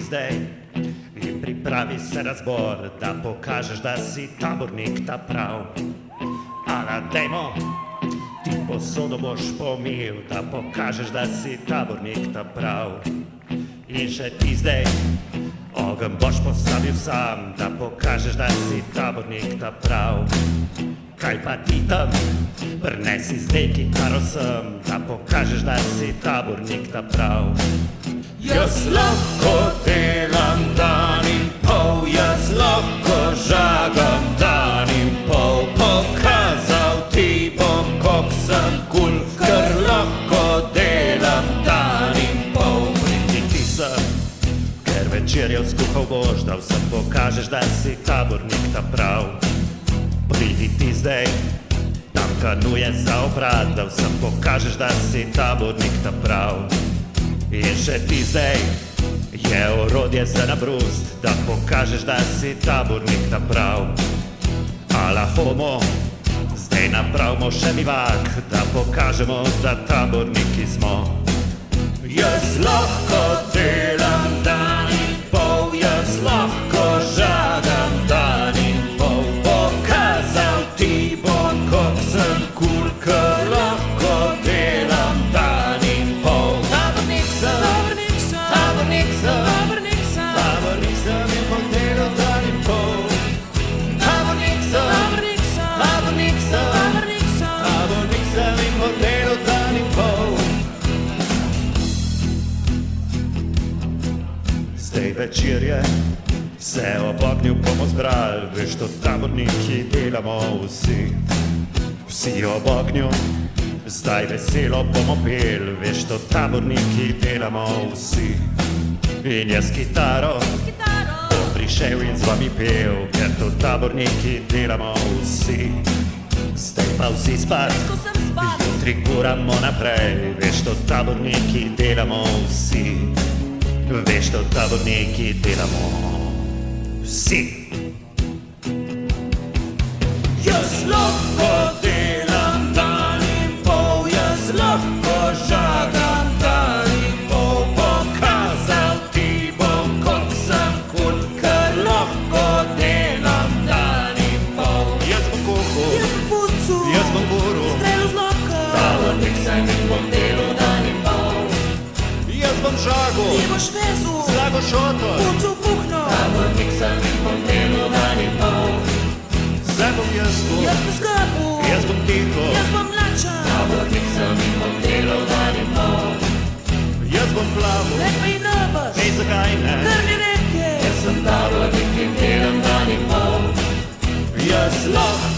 zdaj in pripravi se razbor, da pokažeš, da si tabornik ta prav. Ala dajmo, ti posodo boš pomil, da pokažeš, da si tabornik ta prav. In še ti zdaj ogenj boš postavil sam, da pokažeš, da si tabornik ta prav. Kaj pa ti tam, prinesi zdaj kitaro sem, da pokažeš, da si tabornik ta prav. Jaz lahko delam dan in pol, jaz lahko žagam dan in pol, pokazal ti bom, kak sem kul, ker lahko delam dan in pol. Pridi ti sem, ker večerjo skuhal boš, da vsem pokažeš, da si tabornik ta prav. Pridi ti zdaj, tam kanuje za obrat, da vsem pokažeš, da si tabornik ta prav. In še ti zdaj je orodje za nabrust, da pokažeš, da si tabornik ta prav. Ala homo, zdaj napravimo še bivak, da pokažemo, da taborniki smo. Jaz lahko delam dan in pol, jaz lahko žagam dan in pol, pokazal ti bom, kak sem kul, ker lahko delam dan in pol. Tabornik sem in bom delal dan in pol. Tabornik sem in bom delal dan in pol. Zdaj večer je, se ob ognju bomo zbrali, veš, to taborniki delamo vsi. Vsi ob ognju, zdaj veselo bomo pel, veš, to taborniki delamo vsi. In jaz kitaro bom prišel in z vami pel, ker to taborniki delamo vsi. Zdaj pa vsi spat, jutri kuramo naprej, veš, to taborniki delamo vsi. Veš, to taborniki delamo vsi. Jaz lahko delam dan in pol, jaz lahko žagam dan in pol, pokazal ti bom, kak sem kul, ker lahko delam dan in pol. Jaz bom kuhal, jaz bom buril, tabornik sem in bom delal dan in pol. Jaz bom žagal, zlago šotor, tabornik sem in bom delal dan in pol. Zdaj bom jaz bom tiho, tabornik sem in bom delal dan in pol. Jaz bom plaval, ej zakaj ne, jaz sem tabornik in delam dan in pol. Jaz lahko